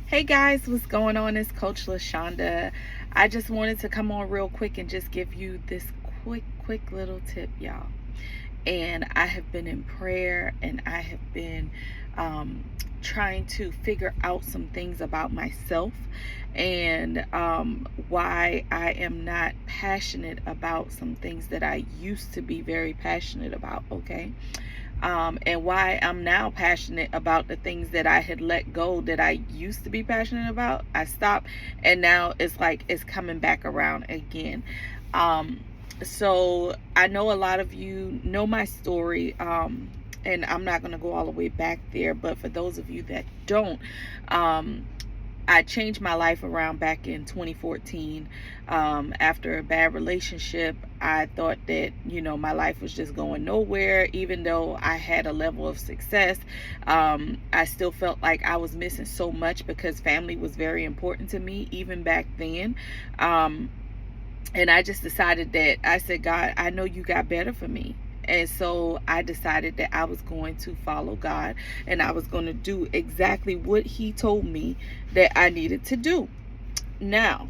Hey guys, what's going on? It's Coach LaShonda. I just wanted to come on real quick and just give you this quick little tip, y'all. And I have been in prayer and I have been trying to figure out some things about myself and why I am not passionate about some things that I used to be very passionate about, okay? And why I'm now passionate about the things that I had let go that I used to be passionate about. I stopped, and now it's like it's coming back around again. So I know a lot of you know my story, and I'm not going to go all the way back there, but for those of you that don't, I changed my life around back in 2014. After a bad relationship, I thought that, my life was just going nowhere. Even though I had a level of success, I still felt like I was missing so much because family was very important to me, even back then. And I just decided that I said, God, I know you got better for me. And so I decided that I was going to follow God and I was going to do exactly what He told me that I needed to do. Now,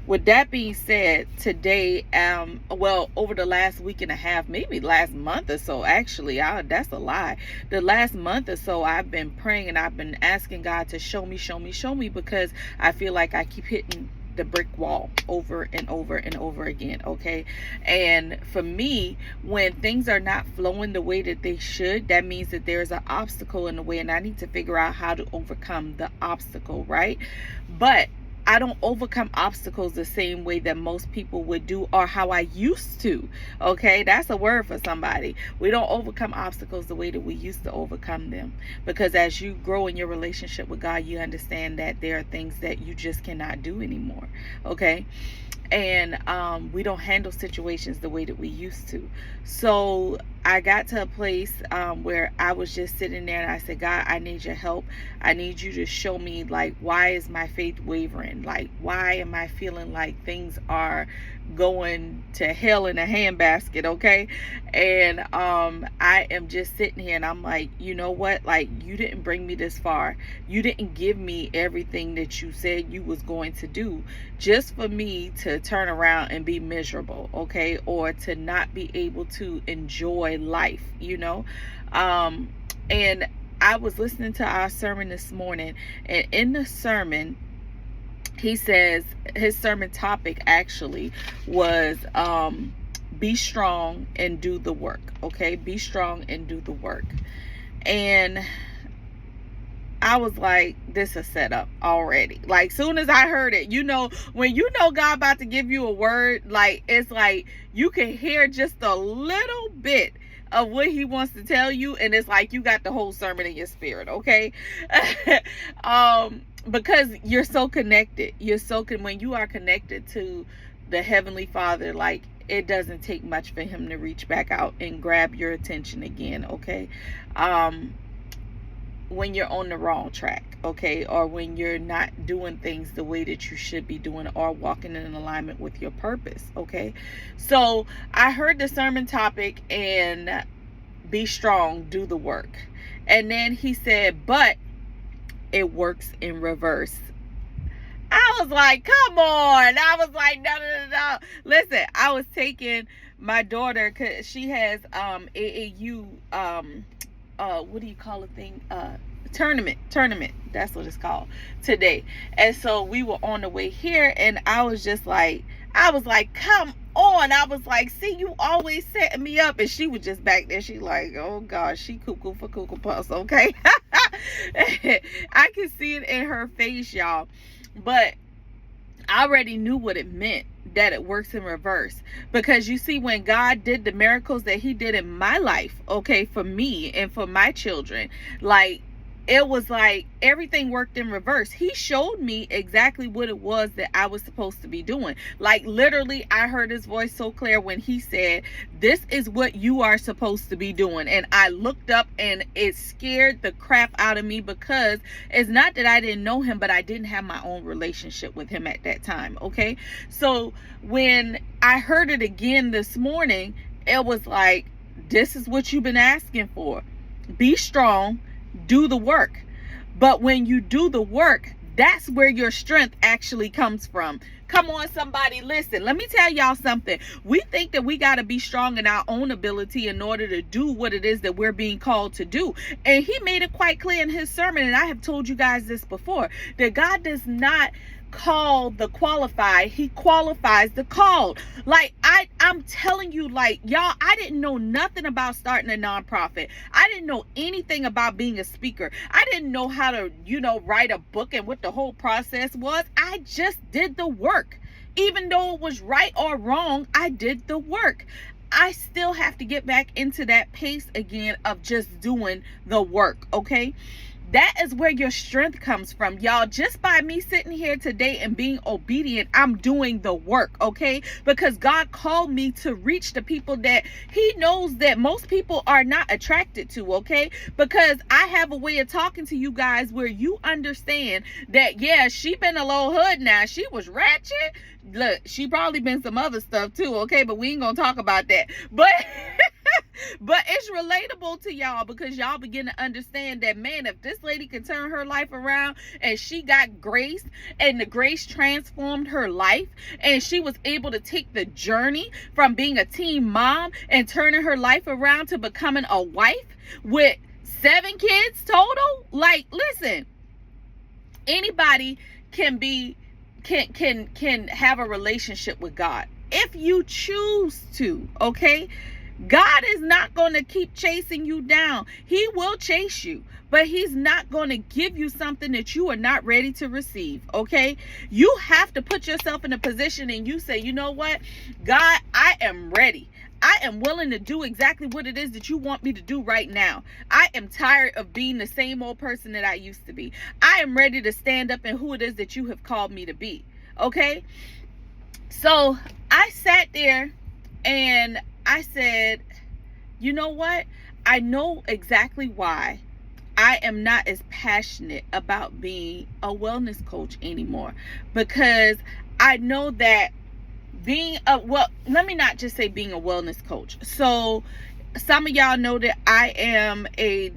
with that being said, today, over the last week and a half, maybe last month or so, actually, that's a lie. The last month or so, I've been praying and I've been asking God to show me, because I feel like I keep hitting the brick wall over and over and over again. Okay. And for me, when things are not flowing the way that they should, that means that there's an obstacle in the way and I need to figure out how to overcome the obstacle, right? But I don't overcome obstacles the same way that most people would do, or how I used to. Okay, that's a word for somebody. We don't overcome obstacles the way that we used to overcome them, because as you grow in your relationship with God, you understand that there are things that you just cannot do anymore. Okay, and we don't handle situations the way that we used to. So I got to a place where I was just sitting there and I said, God, I need your help. I need you to show me, like, why is my faith wavering? Like, why am I feeling like things are going to hell in a handbasket? Okay. And I am just sitting here and I'm like, you know what? Like, you didn't bring me this far. You didn't give me everything that you said you was going to do just for me to turn around and be miserable, okay? Or to not be able to enjoy life, and I was listening to our sermon this morning, and in the sermon he says, his sermon topic actually was be strong and do the work. Okay, be strong and do the work. And I was like, this is set up already. Like, soon as I heard it, when God about to give you a word, like, it's like you can hear just a little bit of what He wants to tell you, and it's like you got the whole sermon in your spirit. Okay. Because you're so connected. When you are connected to the Heavenly Father, like, it doesn't take much for Him to reach back out and grab your attention again. Okay. When you're on the wrong track, okay, or when you're not doing things the way that you should be doing, or walking in alignment with your purpose, okay? So I heard the sermon topic, and be strong, do the work. And then he said, but it works in reverse. I was like, come on. I was like, no. Listen, I was taking my daughter, because she has AAU, what do you call a thing? Tournament. That's what it's called today. And so we were on the way here, and I was like, come on. I was like, see, you always setting me up. And she was just back there. She like, oh gosh, she cuckoo for Cuckoo Puffs. Okay. I can see it in her face, y'all. But I already knew what it meant, that it works in reverse. Because you see, when God did the miracles that He did in my life, okay, for me and for my children, like, it was like everything worked in reverse. He showed me exactly what it was that I was supposed to be doing. Like, literally, I heard His voice so clear when He said, this is what you are supposed to be doing. And I looked up, and it scared the crap out of me, because it's not that I didn't know Him, but I didn't have my own relationship with Him at that time. Okay. So when I heard it again this morning, it was like, this is what you've been asking for. Be strong, do the work. But when you do the work, that's where your strength actually comes from. Come on, somebody, listen. Let me tell y'all something. We think that we got to be strong in our own ability in order to do what it is that we're being called to do. And he made it quite clear in his sermon, and I have told you guys this before, that God does not call the qualified, he qualifies the called. Like I'm telling you, like, y'all, I didn't know nothing about starting a nonprofit. I didn't know anything about being a speaker. I didn't know how to, write a book and what the whole process was. I just did the work. Even though it was right or wrong, I did the work. I still have to get back into that pace again of just doing the work, okay? That is where your strength comes from, y'all. Just by me sitting here today and being obedient, I'm doing the work, okay? Because God called me to reach the people that he knows that most people are not attracted to, okay? Because I have a way of talking to you guys where you understand that, yeah, she been a little hood now. She was ratchet. Look, she probably been some other stuff too, okay? But we ain't gonna talk about that. But but it's relatable to y'all, because y'all begin to understand that, man, if this lady can turn her life around and she got grace, and the grace transformed her life, and she was able to take the journey from being a teen mom and turning her life around to becoming a wife with 7 kids total. Like, listen, anybody can have a relationship with God if you choose to, okay? God is not going to keep chasing you down. He will chase you, but he's not going to give you something that you are not ready to receive, okay? You have to put yourself in a position and you say, you know what, God, I am ready. I am willing to do exactly what it is that you want me to do right now. I am tired of being the same old person that I used to be. I am ready to stand up in who it is that you have called me to be, okay? So I sat there and I said, you know what? I know exactly why I am not as passionate about being a wellness coach anymore, because I know that let me not just say being a wellness coach. So some of y'all know that I am a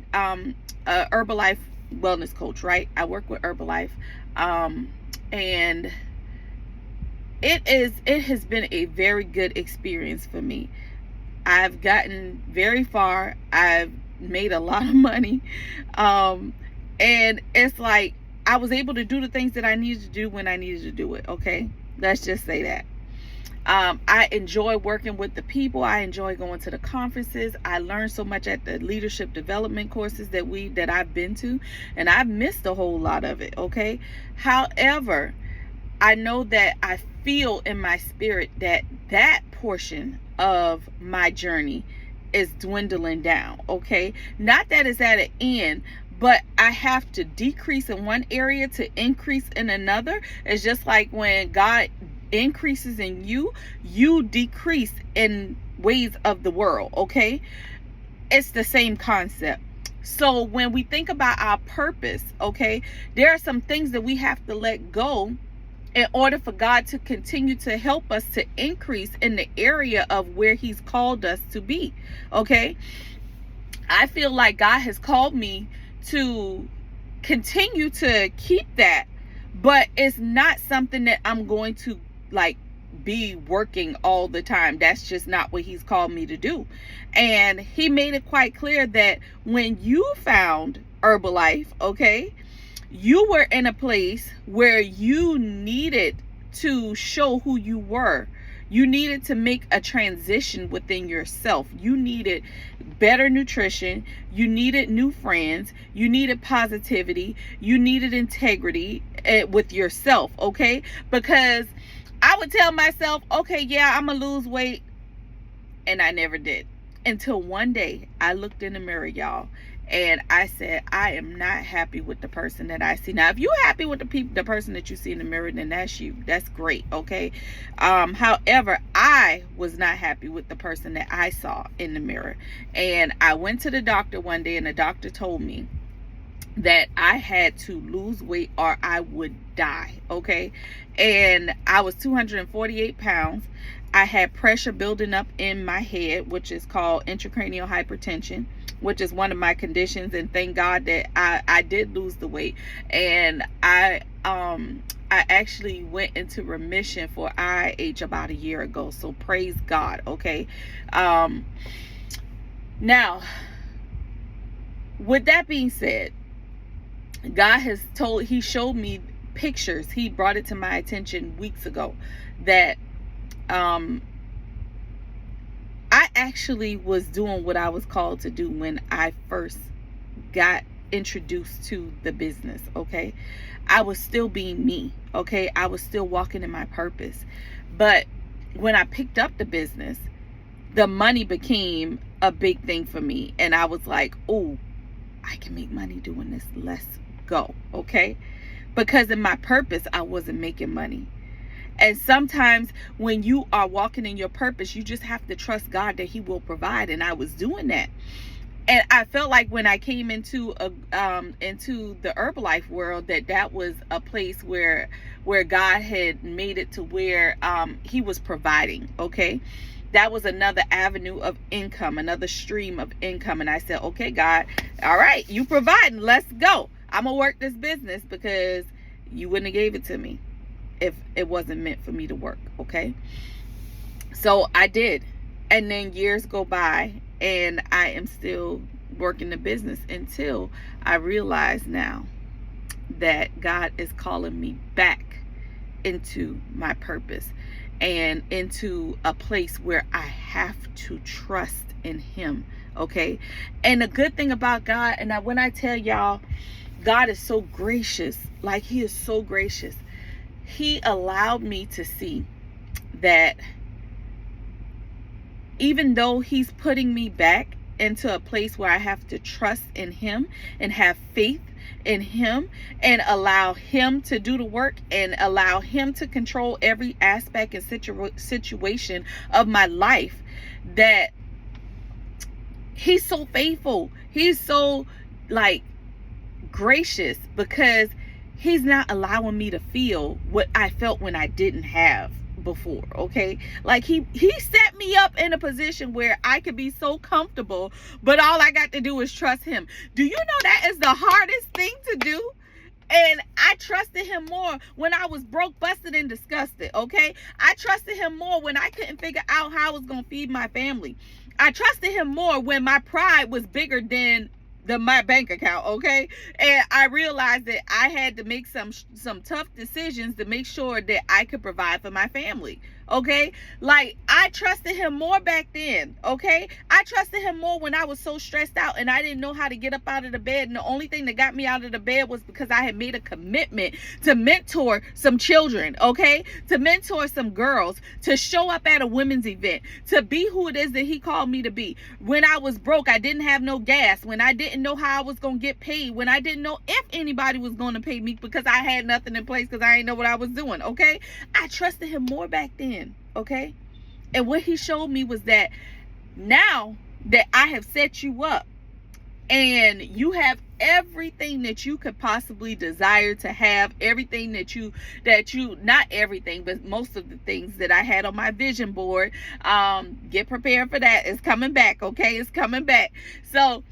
Herbalife wellness coach, right? I work with Herbalife, and it has been a very good experience for me. I've gotten very far. I've made a lot of money. And it's like I was able to do the things that I needed to do when I needed to do it. Okay. Let's just say that. I enjoy working with the people. I enjoy going to the conferences. I learned so much at the leadership development courses that I've been to, and I've missed a whole lot of it. Okay. However, I know that I feel in my spirit that portion of my journey is dwindling down, okay? Not that it's at an end, but I have to decrease in one area to increase in another. It's just like when God increases in you, you decrease in ways of the world, okay? It's the same concept. So when we think about our purpose, okay, there are some things that we have to let go in order for God to continue to help us to increase in the area of where he's called us to be, okay? I feel like God has called me to continue to keep that, but it's not something that I'm going to like be working all the time. That's just not what he's called me to do. And he made it quite clear that when you found Herbalife, okay, you were in a place where you needed to show who you were. You needed to make a transition within yourself. You needed better nutrition. You needed new friends. You needed positivity. You needed integrity with yourself, okay? Because I would tell myself, okay, yeah, I'm going to lose weight. And I never did. Until one day I looked in the mirror, y'all. And I said, I am not happy with the person that I see. Now, if you're happy with the person that you see in the mirror, then that's you. That's great, okay? However, I was not happy with the person that I saw in the mirror. And I went to the doctor one day, and the doctor told me that I had to lose weight or I would die, okay? And I was 248 pounds. I had pressure building up in my head, which is called intracranial hypertension. which is one of my conditions. And thank God that I did lose the weight. And I actually went into remission for IH about a year ago. So praise God. Okay. Now, with that being said, God he showed me pictures. He brought it to my attention weeks ago that I actually was doing what I was called to do when I first got introduced to the business. Okay. I was still being me. Okay. I was still walking in my purpose. But when I picked up the business, the money became a big thing for me. And I was like, oh, I can make money doing this. Let's go. Okay. Because in my purpose, I wasn't making money. And sometimes when you are walking in your purpose, you just have to trust God that he will provide. And I was doing that. And I felt like when I came into the Herbalife world, that was a place where God had made it to where he was providing. Okay. That was another avenue of income, another stream of income. And I said, okay, God, all right, you providing, let's go. I'm going to work this business because you wouldn't have gave it to me if it wasn't meant for me to work. Okay. So I did. And then years go by and I am still working the business until I realize now that God is calling me back into my purpose and into a place where I have to trust in him. Okay. And the good thing about God, and when I tell y'all, God is so gracious, like he is so gracious. He allowed me to see that even though he's putting me back into a place where I have to trust in him and have faith in him and allow him to do the work and allow him to control every aspect and situation of my life, that he's so faithful. He's so gracious, because he's not allowing me to feel what I felt when I didn't have before. Okay. Like he set me up in a position where I could be so comfortable, but all I got to do is trust him. Do you know that is the hardest thing to do? And I trusted him more when I was broke, busted, and disgusted. Okay. I trusted him more when I couldn't figure out how I was going to feed my family. I trusted him more when my pride was bigger than my bank account. Okay. And I realized that I had to make some tough decisions to make sure that I could provide for my family. Okay. Like, I trusted him more back then. Okay. I trusted him more when I was so stressed out and I didn't know how to get up out of the bed. And the only thing that got me out of the bed was because I had made a commitment to mentor some children. Okay. To mentor some girls, to show up at a women's event, to be who it is that he called me to be. When I was broke, I didn't have no gas. When I didn't know how I was going to get paid. When I didn't know if anybody was going to pay me because I had nothing in place because I didn't know what I was doing. Okay. I trusted him more back then. Okay. And what he showed me was that now that I have set you up and you have everything that you could possibly desire to have, everything that you not everything, but most of the things that I had on my vision board, get prepared for that. It's coming back. Okay. It's coming back. So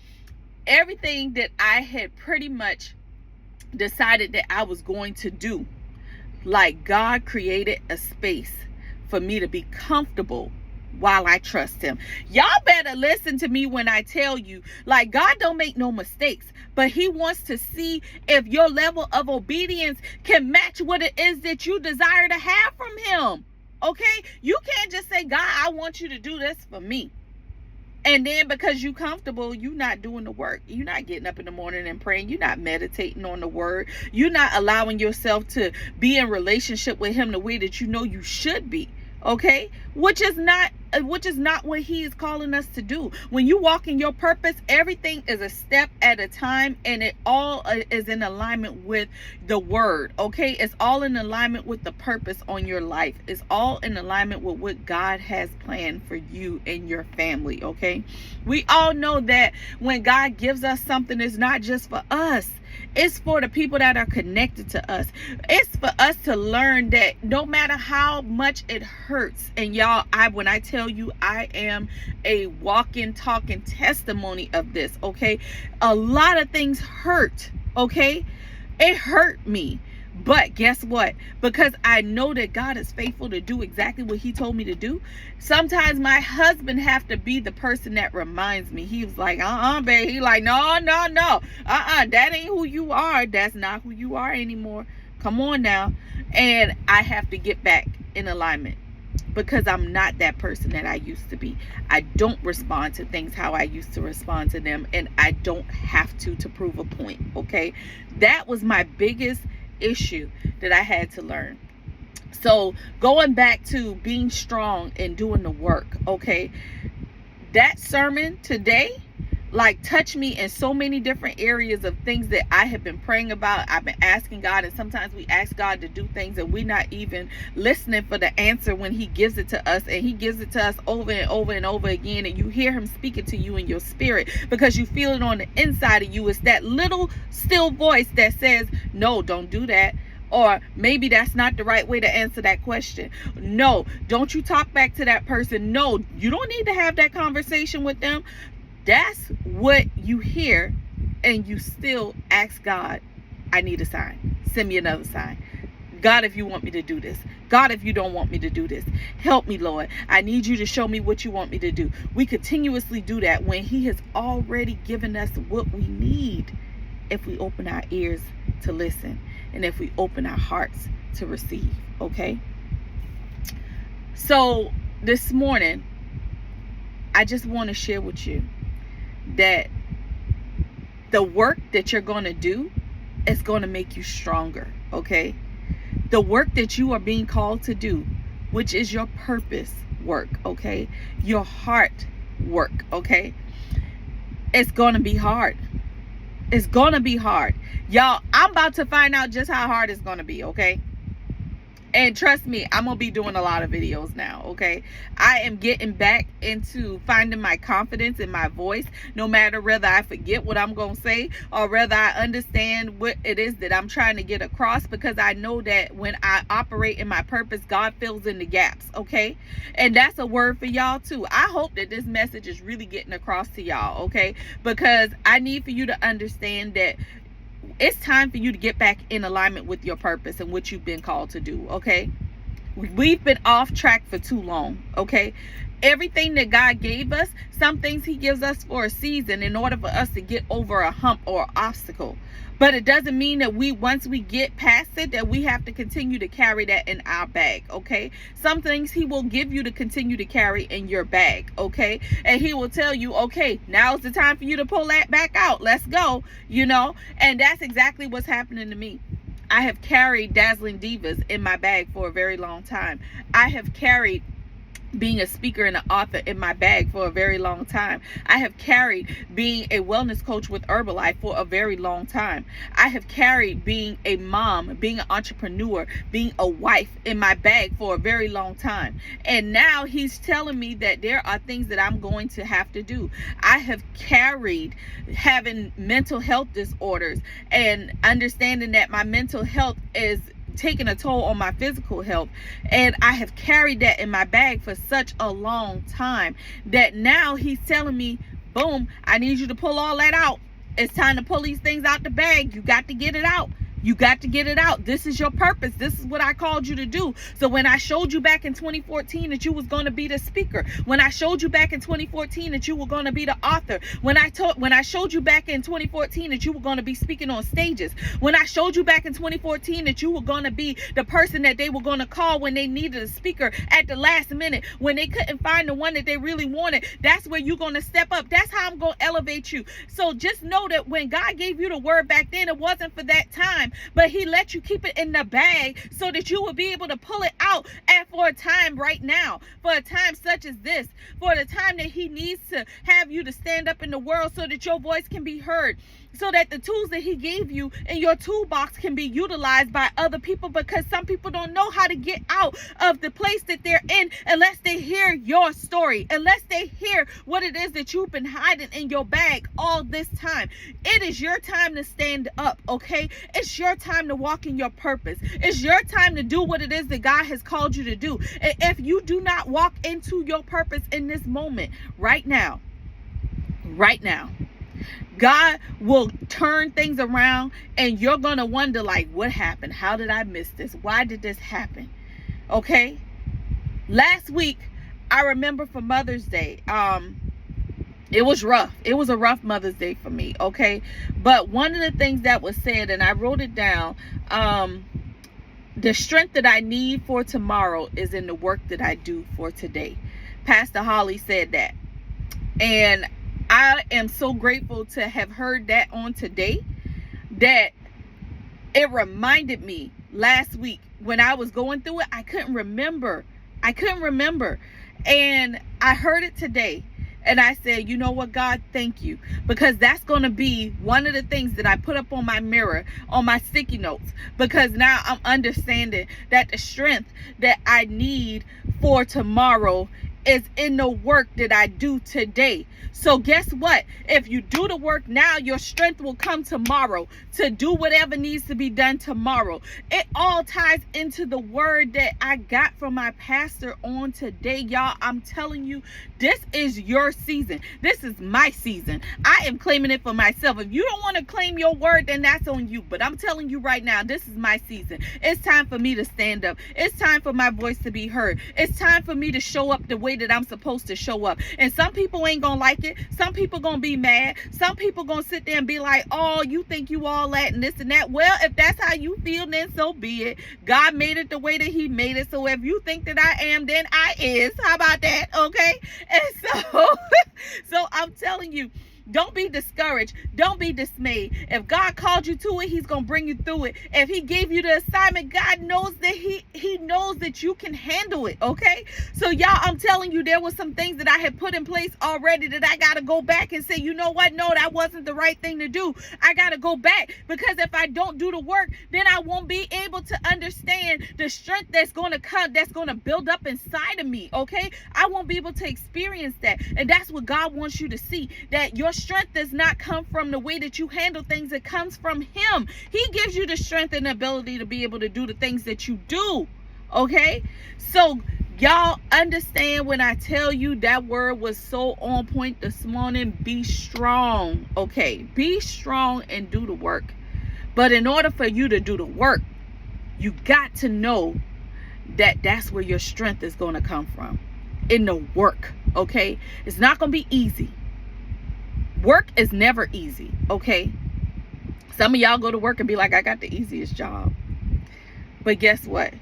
everything that I had pretty much decided that I was going to do, like, God created a space for me to be comfortable while I trust him. Y'all better listen to me when I tell you, like, God don't make no mistakes, but he wants to see if your level of obedience can match what it is that you desire to have from him. Okay? You can't just say, God, I want you to do this for me. And then because you comfortable, you're not doing the work. You're not getting up in the morning and praying. You're not meditating on the word. You're not allowing yourself to be in relationship with him the way that you know you should be. Okay? Which is not what he is calling us to do. When you walk in your purpose, everything is a step at a time, and it all is in alignment with the word. Okay? It's all in alignment with the purpose on your life. It's all in alignment with what God has planned for you and your family. Okay? We all know that when God gives us something, it's not just for us. It's for the people that are connected to us. It's for us to learn that no matter how much it hurts, and y'all, when I tell you, I am a walking, talking testimony of this, okay? A lot of things hurt, okay? It hurt me. But guess what? Because I know that God is faithful to do exactly what he told me to do. Sometimes my husband have to be the person that reminds me. He was like, babe. He like, no. That ain't who you are. That's not who you are anymore. Come on now. And I have to get back in alignment, because I'm not that person that I used to be. I don't respond to things how I used to respond to them. And I don't have to prove a point. Okay. That was my biggest issue that I had to learn. So going back to being strong and doing the work, okay, that sermon today like touched me in so many different areas of things that I have been praying about. I've been asking God, and sometimes we ask God to do things and we're not even listening for the answer when he gives it to us, and he gives it to us over and over and over again, and you hear him speaking to you in your spirit because you feel it on the inside of you. It's that little still voice that says, no, don't do that. Or maybe that's not the right way to answer that question. No, don't you talk back to that person. No, you don't need to have that conversation with them. That's what you hear, and you still ask God, I need a sign. Send me another sign. God, if you want me to do this. God, if you don't want me to do this. Help me, Lord. I need you to show me what you want me to do. We continuously do that when he has already given us what we need, if we open our ears to listen and if we open our hearts to receive. Okay? So this morning, I just want to share with you that the work that you're going to do is going to make you stronger, okay? The work that you are being called to do, which is your purpose work, okay? Your heart work, okay? It's going to be hard. It's going to be hard. Y'all, I'm about to find out just how hard it's going to be, okay? And trust me, I'm going to be doing a lot of videos now, okay? I am getting back into finding my confidence in my voice, no matter whether I forget what I'm going to say or whether I understand what it is that I'm trying to get across, because I know that when I operate in my purpose, God fills in the gaps, okay? And that's a word for y'all too. I hope that this message is really getting across to y'all, okay? Because I need for you to understand that it's time for you to get back in alignment with your purpose and what you've been called to do, okay? We've been off track for too long, okay? Everything that God gave us, some things he gives us for a season in order for us to get over a hump or an obstacle. But it doesn't mean that once we get past it, that we have to continue to carry that in our bag, okay? Some things he will give you to continue to carry in your bag, okay? And he will tell you, okay, now's the time for you to pull that back out. Let's go, you know? And that's exactly what's happening to me. I have carried Dazzling Divas in my bag for a very long time. I have carried being a speaker and an author in my bag for a very long time. I have carried being a wellness coach with Herbalife for a very long time. I have carried being a mom, being an entrepreneur, being a wife in my bag for a very long time. And now he's telling me that there are things that I'm going to have to do. I have carried having mental health disorders and understanding that my mental health is taking a toll on my physical health, and I have carried that in my bag for such a long time that now he's telling me, boom, I need you to pull all that out. It's time to pull these things out the bag. You got to get it out. You got to get it out. This is your purpose. This is what I called you to do. So when I showed you back in 2014 that you was going to be the speaker, when I showed you back in 2014 that you were going to be the author, when I showed you back in 2014 that you were going to be speaking on stages, when I showed you back in 2014 that you were going to be the person that they were going to call when they needed a speaker at the last minute, when they couldn't find the one that they really wanted, that's where you're going to step up. That's how I'm going to elevate you. So just know that when God gave you the word back then, it wasn't for that time, but he let you keep it in the bag so that you will be able to pull it out and for a time right now, for a time such as this, for the time that he needs to have you to stand up in the world so that your voice can be heard. so that the tools that he gave you in your toolbox can be utilized by other people, because some people don't know how to get out of the place that they're in unless they hear your story, unless they hear what it is that you've been hiding in your bag all this time. It is your time to stand up, okay? It's your time to walk in your purpose. It's your time to do what it is that God has called you to do. And if you do not walk into your purpose in this moment, right now, God will turn things around, and you're going to wonder, like, what happened? How did I miss this? Why did this happen? Okay? Last week, I remember for Mother's Day, it was rough. It was a rough Mother's Day for me, okay? But one of the things that was said, and I wrote it down, the strength that I need for tomorrow is in the work that I do for today. Pastor Holly said that. And I am so grateful to have heard that on today, that it reminded me last week when I was going through it. I couldn't remember. And I heard it today. And I said, you know what, God, thank you. Because that's going to be one of the things that I put up on my mirror, on my sticky notes. Because now I'm understanding that the strength that I need for tomorrow is in the work that I do today. So guess what? If you do the work now, your strength will come tomorrow to do whatever needs to be done tomorrow. It all ties into the word that I got from my pastor on today. Y'all, I'm telling you, this is your season. This is my season. I am claiming it for myself. If you don't want to claim your word, then that's on you. But I'm telling you right now, this is my season. It's time for me to stand up. It's time for my voice to be heard. It's time for me to show up the way that I'm supposed to show up. And some people ain't gonna like it. Some people gonna be mad. Some people gonna sit there and be like, oh, you think you all that and this and that. Well, if that's how you feel, then so be it. God made it the way that he made it. So if you think that I am, then I is. How about that? Okay. And so I'm telling you, don't be discouraged. Don't be dismayed. If God called you to it, he's going to bring you through it. If he gave you the assignment, God knows that he knows that you can handle it. Okay. So y'all, I'm telling you, there were some things that I had put in place already that I got to go back and say, you know what? No, that wasn't the right thing to do. I got to go back, because if I don't do the work, then I won't be able to understand the strength that's going to come, that's going to build up inside of me. Okay. I won't be able to experience that. And that's what God wants you to see, that your strength does not come from the way that you handle things. It comes from him. He gives you the strength and the ability to be able to do the things that you do. Okay. So y'all understand when I tell you that word was so on point this morning. Be strong. Okay. Be strong and do the work. But in order for you to do the work, you got to know that that's where your strength is going to come from. In the work. Okay. It's not going to be easy. Work is never easy, okay? Some of y'all go to work and be like, I got the easiest job. But guess what?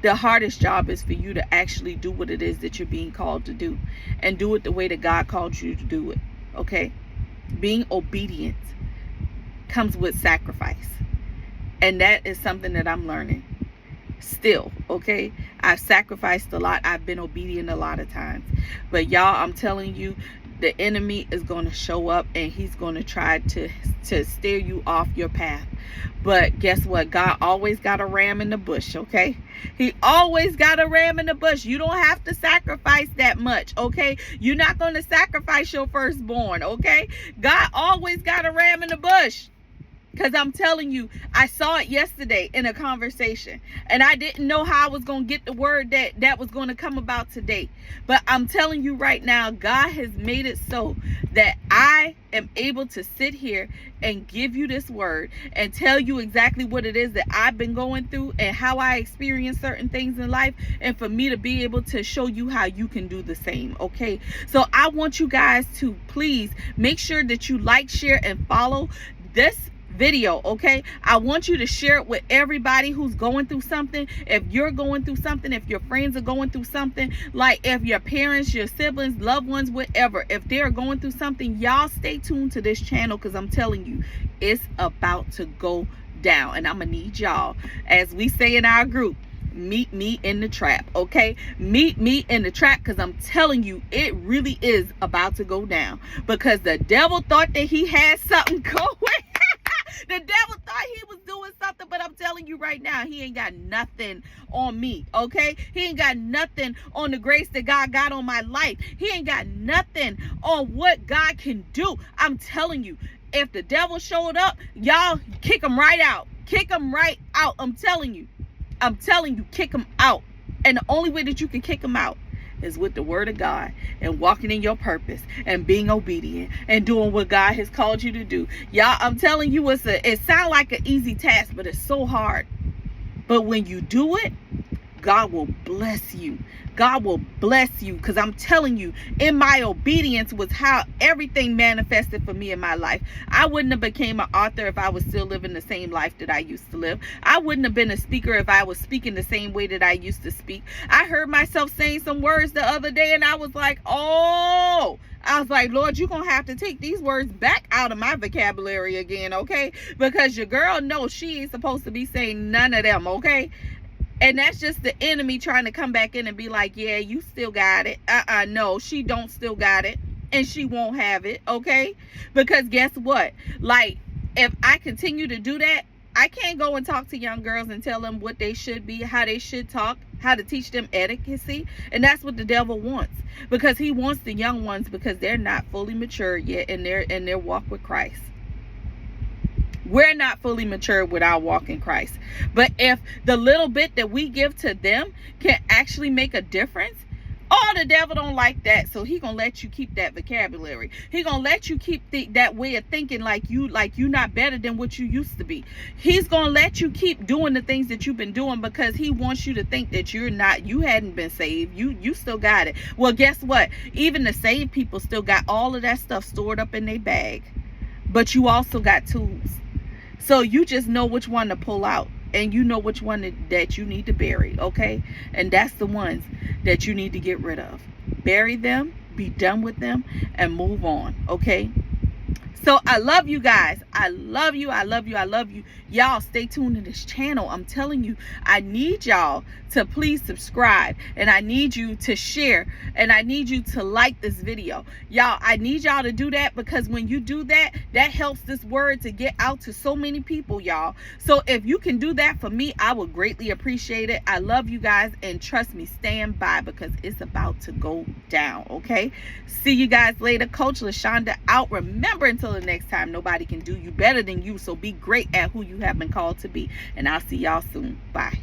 The hardest job is for you to actually do what it is that you're being called to do. And do it the way that God called you to do it, okay? Being obedient comes with sacrifice. And that is something that I'm learning still, okay? I've sacrificed a lot. I've been obedient a lot of times. But y'all, I'm telling you, the enemy is going to show up, and he's going to try to steer you off your path. But guess what? God always got a ram in the bush, okay? He always got a ram in the bush. You don't have to sacrifice that much, okay? You're not going to sacrifice your firstborn, okay? God always got a ram in the bush. Because I'm telling you, I saw it yesterday in a conversation, and I didn't know how I was going to get the word that was going to come about today. But I'm telling you right now, God has made it so that I am able to sit here and give you this word and tell you exactly what it is that I've been going through and how I experience certain things in life, and for me to be able to show you how you can do the same. Okay. So I want you guys to please make sure that you like, share, and follow this video, okay? I want you to share it with everybody who's going through something. If you're going through something, if your friends are going through something, like if your parents, your siblings, loved ones, whatever, if they're going through something, y'all stay tuned to this channel, because I'm telling you, it's about to go down. And I'm gonna need y'all, as we say in our group, meet me in the trap, okay? Meet me in the trap, because I'm telling you, it really is about to go down, because the devil thought that he had something going. The devil thought he was doing something, but I'm telling you right now, he ain't got nothing on me, okay? He ain't got nothing on the grace that God got on my life. He ain't got nothing on what God can do. I'm telling you, if the devil showed up, y'all kick him right out. Kick him right out. I'm telling you, kick him out. And the only way that you can kick him out is with the word of God and walking in your purpose and being obedient and doing what God has called you to do. Y'all, I'm telling you, it sounds like an easy task, but it's so hard. But when you do it, God will bless you. God will bless you, because I'm telling you, in my obedience was how everything manifested for me in my life. I wouldn't have became an author if I was still living the same life that I used to live. I wouldn't have been a speaker if I was speaking the same way that I used to speak. I heard myself saying some words the other day, and I was like, oh, I was like, Lord, you're going to have to take these words back out of my vocabulary again, okay? Because your girl knows she ain't supposed to be saying none of them, okay? And that's just the enemy trying to come back in and be like, yeah, you still got it. No, she don't still got it. And she won't have it, okay? Because guess what? Like, if I continue to do that, I can't go and talk to young girls and tell them what they should be, how they should talk, how to teach them etiquette. And that's what the devil wants. Because he wants the young ones, because they're not fully mature yet in their walk with Christ. We're not fully mature with our walk in Christ. But if the little bit that we give to them can actually make a difference, oh, the devil don't like that. So he gonna let you keep that vocabulary. He gonna let you keep that way of thinking, like you not better than what you used to be. He's gonna let you keep doing the things that you've been doing, because he wants you to think that you hadn't been saved. You still got it. Well, guess what? Even the saved people still got all of that stuff stored up in their bag. But you also got tools. So you just know which one to pull out, and you know which one that you need to bury, okay? And that's the ones that you need to get rid of. Bury them, be done with them, and move on, okay? So I love you guys. I love you. I love you. I love you. Y'all stay tuned to this channel. I'm telling you, I need y'all to please subscribe, and I need you to share, and I need you to like this video. Y'all, I need y'all to do that, because when you do that, that helps this word to get out to so many people, y'all. So if you can do that for me, I would greatly appreciate it. I love you guys, and trust me, stand by, because it's about to go down, okay? See you guys later. Coach LaShonda out. Remember, until the next time, nobody can do you better than you, so be great at who you have been called to be, and I'll see y'all soon. Bye.